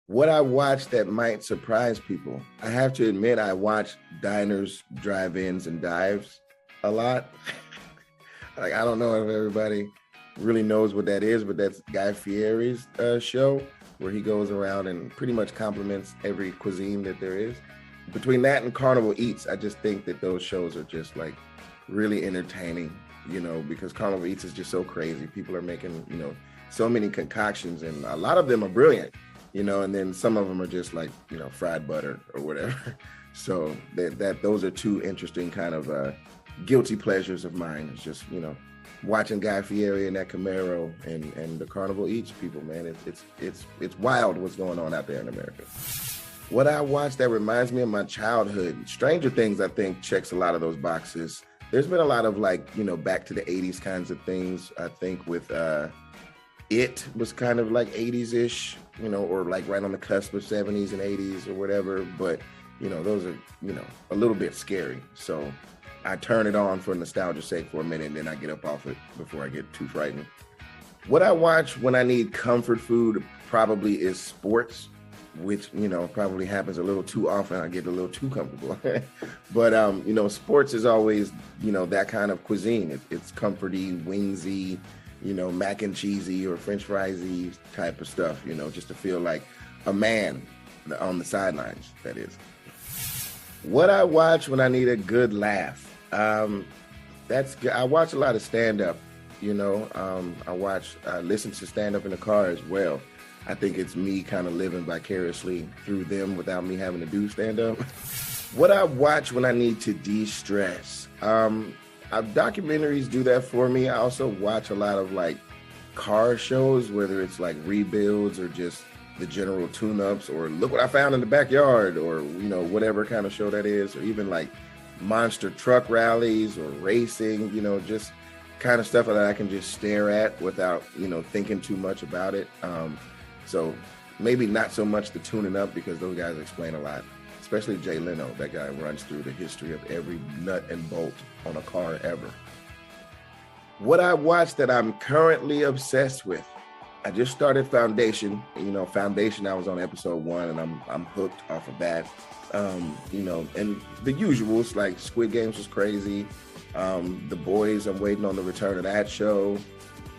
What I watch that might surprise people. I have to admit, I watch diners, drive-ins, and dives a lot. Like, I don't know if everybody really knows what that is, but that's Guy Fieri's show where he goes around and pretty much compliments every cuisine that there is. Between that and Carnival Eats, I just think that those shows are just like really entertaining, because Carnival Eats is just so crazy. People are making, so many concoctions, and a lot of them are brilliant, and then some of them are just like, fried butter or whatever. So that those are two interesting kind of guilty pleasures of mine. It's just, watching Guy Fieri and that Camaro and the Carnival Eats people, man. It's wild what's going on out there in America. What I watch that reminds me of my childhood, Stranger Things, I think checks a lot of those boxes. There's been a lot of like, back to the 80s kinds of things. I think with It was kind of like 80s-ish, or like right on the cusp of 70s and 80s or whatever. But, those are, a little bit scary. So I turn it on for nostalgia's sake for a minute, and then I get up off it before I get too frightened. What I watch when I need comfort food probably is sports, which, probably happens a little too often. I get a little too comfortable. But, sports is always, that kind of cuisine. It's comforty, wingsy, mac and cheesy or French friesy type of stuff, just to feel like a man on the sidelines, that is. What I watch when I need a good laugh. I watch a lot of stand-up, I listen to stand-up in the car as well. I think it's me kind of living vicariously through them without me having to do stand-up. What I watch when I need to de-stress. Documentaries do that for me. I also watch a lot of like car shows, whether it's like rebuilds or just the general tune-ups or look what I found in the backyard or, whatever kind of show that is, or even like monster truck rallies or racing, just kind of stuff that I can just stare at without, thinking too much about it. So maybe not so much the tuning up because those guys explain a lot, especially Jay Leno. That guy runs through the history of every nut and bolt on a car ever. What I watch that I'm currently obsessed with. I just started Foundation. Foundation, I was on episode 1 and I'm hooked off of that. And the usuals like Squid Games was crazy. The Boys, I'm waiting on the return of that show.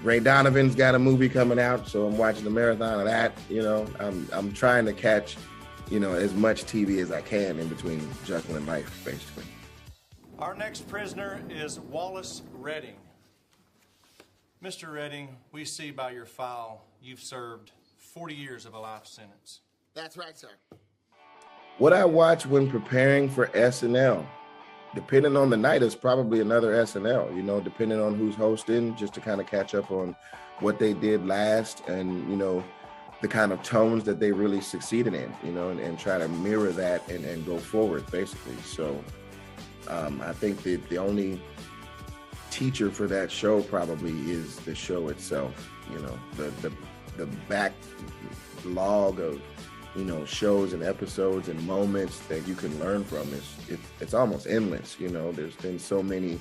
Ray Donovan's got a movie coming out, so I'm watching the marathon of that. I'm trying to catch, as much TV as I can in between juggling life, basically. Our next prisoner is Wallace Redding. Mr. Redding, we see by your file you've served 40 years of a life sentence. That's right, sir. What I watch when preparing for SNL, depending on the night, is probably another SNL, depending on who's hosting, just to kind of catch up on what they did last and, the kind of tones that they really succeeded in, and try to mirror that and go forward, basically. So I think that the only teacher for that show probably is the show itself, the backlog of, shows and episodes and moments that you can learn from it's almost endless. There's been so many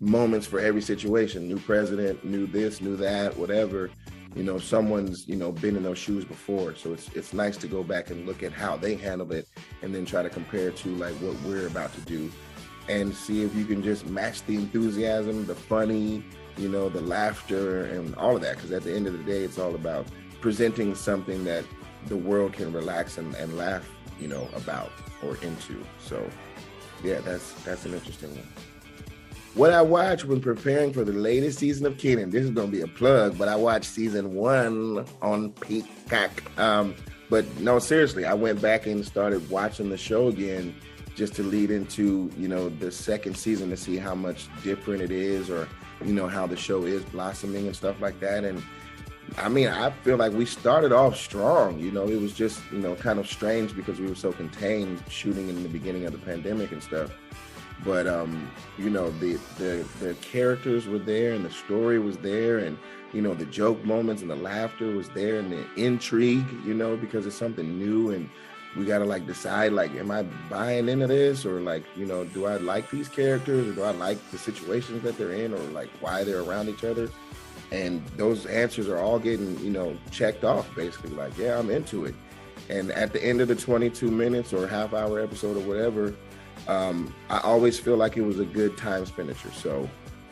moments for every situation. New president, new this, new that, whatever. Someone's, been in those shoes before. So it's nice to go back and look at how they handled it and then try to compare to like what we're about to do and see if you can just match the enthusiasm, the funny, the laughter and all of that. Because at the end of the day, it's all about presenting something that the world can relax and laugh, about or into. So yeah, that's an interesting one. What I watch when preparing for the latest season of Kenan, this is going to be a plug, but I watched season 1 on Peacock. But no, seriously, I went back and started watching the show again just to lead into, the second season to see how much different it is or, how the show is blossoming and stuff like that. And I mean, I feel like we started off strong, it was just, kind of strange because we were so contained shooting in the beginning of the pandemic and stuff. But, the characters were there and the story was there and, the joke moments and the laughter was there and the intrigue, because it's something new and we got to like decide, like, am I buying into this or like, do I like these characters or do I like the situations that they're in or like why they're around each other? And those answers are all getting, checked off basically like, yeah, I'm into it. And at the end of the 22 minutes or half-hour episode or whatever, I always feel like it was a good time expenditure. So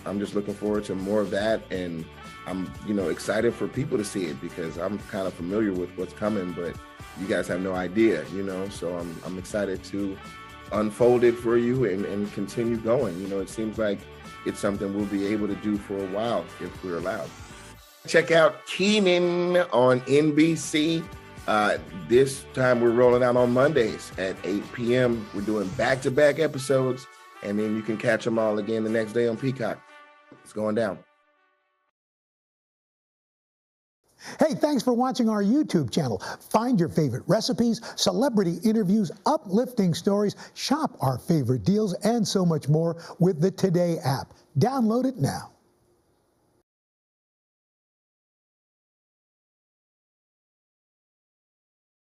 I'm just looking forward to more of that, and I'm, excited for people to see it because I'm kind of familiar with what's coming, but you guys have no idea, So I'm excited to unfold it for you and continue going. It seems like it's something we'll be able to do for a while if we're allowed. Check out Kenan on NBC. This time we're rolling out on Mondays at 8 p.m. We're doing back-to-back episodes, and then you can catch them all again the next day on Peacock. It's going down. Hey, thanks for watching our YouTube channel. Find your favorite recipes, celebrity interviews, uplifting stories, shop our favorite deals, and so much more with the Today app. Download it now.